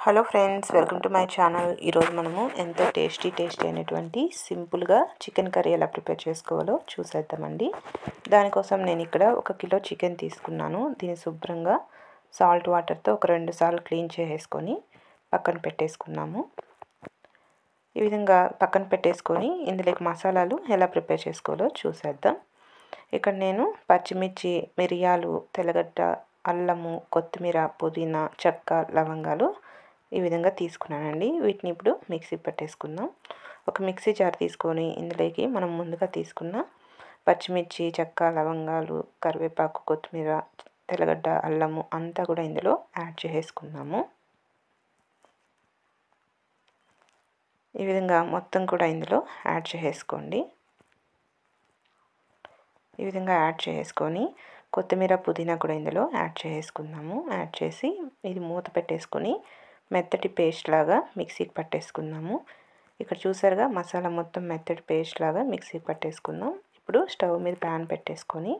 Hello friends, welcome to my channel. ఈరోజు మనము ఎంతో టేస్టీ అయినటువంటి సింపుల్గా చికెన్ కర్రీ ఎలా ప్రిపేర్ చేసుకోవాలో చూసేద్దామండి. దానికోసం నేను ఇక్కడ 1 కిలో చికెన్ తీసుకున్నాను. దీన్ని శుభ్రంగా సాల్ట్ వాటర్తో ఒక 2 సార్లు క్లీన్ చేసేసుకొని పక్కన పెట్టేసుకున్నాము. ఈ విధంగా పక్కన పెట్టేసుకొని ఇందులోకి మసాలాలు ఎలా ప్రిపేర్ చేసుకోవాలో చూసేద్దాం. ఇక్కడ నేను పచ్చిమిర్చి, మిరియాలు, తెల్లగడ్డ, అల్లము, కొత్తిమీర, పుదీనా, చెక్క, లవంగాలు ఈ విధంగా తీసుకున్నానండి. వీటిని ఇప్పుడు మిక్సీ పట్టేసుకుందాం. ఒక మిక్సీ జార్ తీసుకొని ఇందులోకి మనం ముందుగా తీసుకున్న పచ్చిమిర్చి, చెక్క, లవంగాలు, కరివేపాకు, కొత్తిమీర, తెల్లగడ్డ, అల్లము అంతా కూడా ఇందులో యాడ్ చేసేసుకుందాము. ఈ విధంగా మొత్తం కూడా ఇందులో యాడ్ చేసేసుకోండి. ఈ విధంగా యాడ్ చేసుకొని కొత్తిమీర, పుదీనా కూడా ఇందులో యాడ్ చేసుకుందాము. యాడ్ చేసి ఇది మూత పెట్టేసుకొని మెత్తటి పేస్ట్ లాగా మిక్సీకి పట్టేసుకుందాము. ఇక్కడ చూసారుగా మసాలా మొత్తం మెత్తటి పేస్ట్ లాగా మిక్సీకి పట్టేసుకుందాం. ఇప్పుడు స్టవ్ మీద ప్యాన్ పెట్టేసుకొని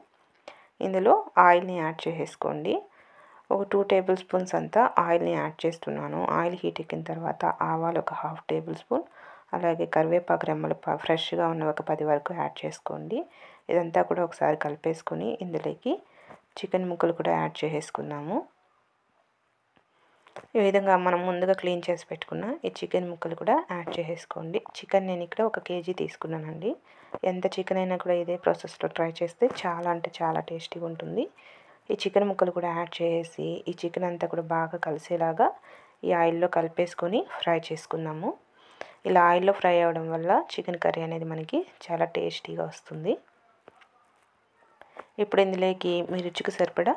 ఇందులో ఆయిల్ని యాడ్ చేసేసుకోండి. ఒక 2 టేబుల్ స్పూన్స్ అంతా ఆయిల్ని యాడ్ చేస్తున్నాను. ఆయిల్ హీట్ ఎక్కిన తర్వాత ఆవాలు ఒక 1/2 టేబుల్ స్పూన్, అలాగే కరివేపాకు రెమ్మలు ఫ్రెష్గా ఉన్న ఒక 10 వరకు యాడ్ చేసుకోండి. ఇదంతా కూడా ఒకసారి కలిపేసుకొని ఇందులోకి చికెన్ ముక్కలు కూడా యాడ్ చేసేసుకున్నాము. ఈ విధంగా మనం ముందుగా క్లీన్ చేసి పెట్టుకున్న ఈ చికెన్ ముక్కలు కూడా యాడ్ చేసేసుకోండి. చికెన్ నేను ఇక్కడ 1 కేజీ తీసుకున్నానండి. ఎంత చికెన్ అయినా కూడా ఇదే ప్రాసెస్లో ట్రై చేస్తే చాలా అంటే చాలా టేస్టీగా ఉంటుంది. ఈ చికెన్ ముక్కలు కూడా యాడ్ చేసి ఈ చికెన్ అంతా కూడా బాగా కలిసేలాగా ఈ ఆయిల్లో కలిపేసుకొని ఫ్రై చేసుకుందాము. ఇలా ఆయిల్లో ఫ్రై అవ్వడం వల్ల చికెన్ కర్రీ అనేది మనకి చాలా టేస్టీగా వస్తుంది. ఇప్పుడు ఇందులోకి మీ రుచికి సరిపడా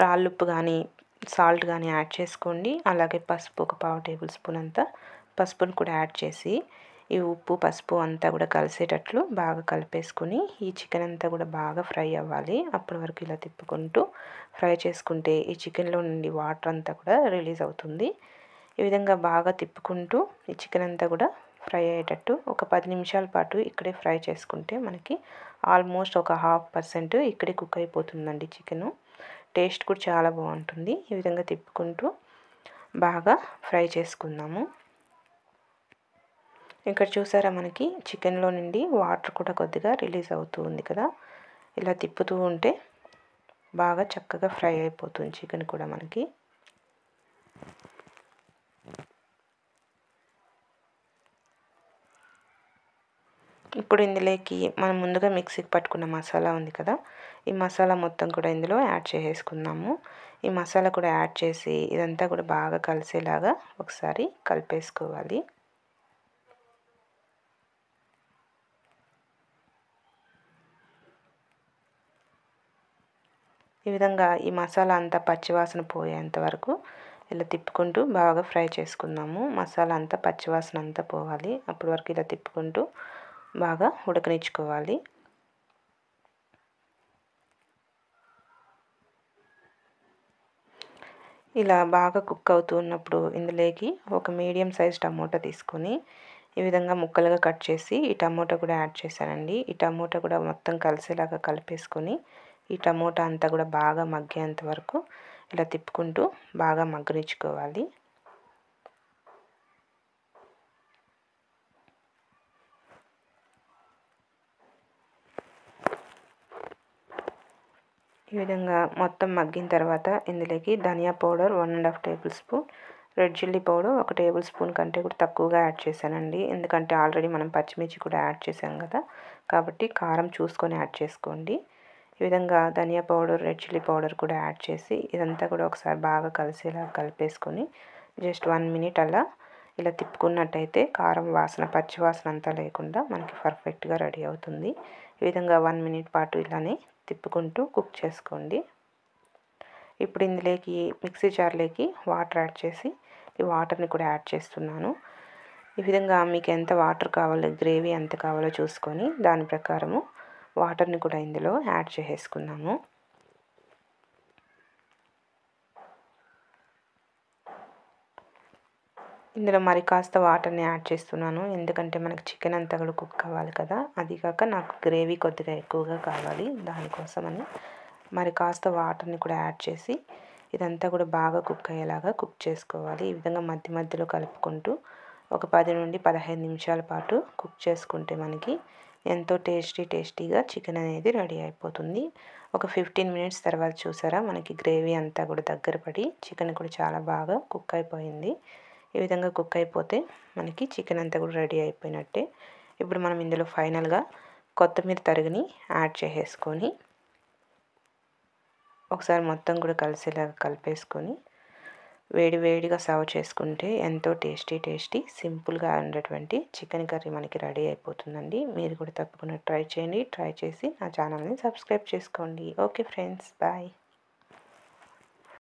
రాళ్ళుప్పు కానీ సాల్ట్ కానీ యాడ్ చేసుకోండి. అలాగే పసుపు ఒక 1/2 టేబుల్ స్పూన్ అంతా పసుపును కూడా యాడ్ చేసి ఈ ఉప్పు, పసుపు అంతా కూడా కలిసేటట్లు బాగా కలిపేసుకొని ఈ చికెన్ అంతా కూడా బాగా ఫ్రై అవ్వాలి. అప్పటి వరకు ఇలా తిప్పుకుంటూ ఫ్రై చేసుకుంటే ఈ చికెన్లో నుండి వాటర్ అంతా కూడా రిలీజ్ అవుతుంది. ఈ విధంగా బాగా తిప్పుకుంటూ ఈ చికెన్ అంతా కూడా ఫ్రై అయ్యేటట్టు ఒక 10 నిమిషాల పాటు ఇక్కడే ఫ్రై చేసుకుంటే మనకి ఆల్మోస్ట్ ఒక 1/2% ఇక్కడే కుక్ అయిపోతుందండి చికెను. టేస్ట్ కూడా చాలా బాగుంటుంది. ఈ విధంగా తిప్పుకుంటూ బాగా ఫ్రై చేసుకుందాము. ఇక్కడ చూసారా మనకి చికెన్లో నుండి వాటర్ కూడా కొద్దిగా రిలీజ్ అవుతూ ఉంది కదా. ఇలా తిప్పుతూ ఉంటే బాగా చక్కగా ఫ్రై అయిపోతుంది చికెన్ కూడా మనకి. ఇప్పుడు ఇందులోకి మనం ముందుగా మిక్సీకి పట్టుకున్న మసాలా ఉంది కదా, ఈ మసాలా మొత్తం కూడా ఇందులో యాడ్ చేసేసుకుందాము. ఈ మసాలా కూడా యాడ్ చేసి ఇదంతా కూడా బాగా కలిసేలాగా ఒకసారి కలిపేసుకోవాలి. ఈ విధంగా ఈ మసాలా అంతా పచ్చివాసన పోయేంత వరకు ఇలా తిప్పుకుంటూ బాగా ఫ్రై చేసుకుందాము. మసాలా అంతా పచ్చివాసన అంతా పోవాలి. అప్పటి వరకు ఇలా తిప్పుకుంటూ బాగా ఉడకనిచ్చుకోవాలి. ఇలా బాగా కుక్ అవుతూ ఉన్నప్పుడు ఇందులోకి ఒక మీడియం సైజ్ టమోటా తీసుకొని ఈ విధంగా ముక్కలుగా కట్ చేసి ఈ టమోటా కూడా యాడ్ చేశానండి. ఈ టమోటా కూడా మొత్తం కలిసేలాగా కలిపేసుకొని ఈ టమోటా అంతా కూడా బాగా మగ్గేంత వరకు ఇలా తిప్పుకుంటూ బాగా మగ్గనిచ్చుకోవాలి. ఈ విధంగా మొత్తం మగ్గిన తర్వాత ఇందులోకి ధనియా powder 1.5 table spoon, red chilli powder 1 table spoon కంటే కూడా తక్కువగా యాడ్ చేశానండి. ఎందుకంటే ఆల్రెడీ మనం పచ్చిమిర్చి కూడా యాడ్ చేసాం కదా, కాబట్టి కారం చూసుకొని యాడ్ చేసుకోండి. ఈ విధంగా ధనియా పౌడర్, రెడ్ చిల్లీ పౌడర్ కూడా యాడ్ చేసి ఇదంతా కూడా ఒకసారి బాగా కలిసేలా కలిపేసుకొని జస్ట్ 1 మినిట్ అలా ఇలా తిప్పుకున్నట్టయితే కారం వాసన, పచ్చి వాసన అంతా లేకుండా మనకి పర్ఫెక్ట్గా రెడీ అవుతుంది. ఈ విధంగా 1 మినిట్ పాటు ఇలానే తిప్పుకుంటూ కుక్ చేసుకోండి. ఇప్పుడు ఇందులోకి మిక్సీ జార్లోకి వాటర్ యాడ్ చేసి ఈ వాటర్ని కూడా యాడ్ చేస్తున్నాను. ఈ విధంగా మీకు ఎంత వాటర్ కావాలో, గ్రేవీ ఎంత కావాలో చూసుకొని దాని ప్రకారము వాటర్ని కూడా ఇందులో యాడ్ చేసేసుకున్నాము. ఇందులో మరి కాస్త వాటర్ని యాడ్ చేస్తున్నాను. ఎందుకంటే మనకి చికెన్ అంతా కూడా కుక్ అవ్వాలి కదా, అదికాక నాకు గ్రేవీ కొద్దిగా ఎక్కువగా కావాలి. దానికోసమని మరి కాస్త వాటర్ని కూడా యాడ్ చేసి ఇదంతా కూడా బాగా కుక్ అయ్యేలాగా కుక్ చేసుకోవాలి. ఈ విధంగా మధ్య మధ్యలో కలుపుకుంటూ ఒక 10 నుండి 15 నిమిషాల పాటు కుక్ చేసుకుంటే మనకి ఎంతో టేస్టీగా చికెన్ అనేది రెడీ అయిపోతుంది. ఒక 15 మినిట్స్ తర్వాత చూసారా మనకి గ్రేవీ అంతా కూడా దగ్గర పడి చికెన్ కూడా చాలా బాగా కుక్ అయిపోయింది. ఈ విధంగా కుక్ అయిపోతే మనకి చికెన్ అంతా కూడా రెడీ అయిపోయినట్టే. ఇప్పుడు మనం ఇందులో ఫైనల్గా కొత్తిమీర తరుగుని యాడ్ చేసేసుకొని ఒకసారి మొత్తం కూడా కలిసేలాగా కలిపేసుకొని వేడిగా సర్వ్ చేసుకుంటే ఎంతో టేస్టీ సింపుల్గా ఉండేటువంటి చికెన్ కర్రీ మనకి రెడీ అయిపోతుందండి. మీరు కూడా తప్పకుండా ట్రై చేయండి. ట్రై చేసి నా ఛానల్ని సబ్స్క్రైబ్ చేసుకోండి. Okay friends, bye.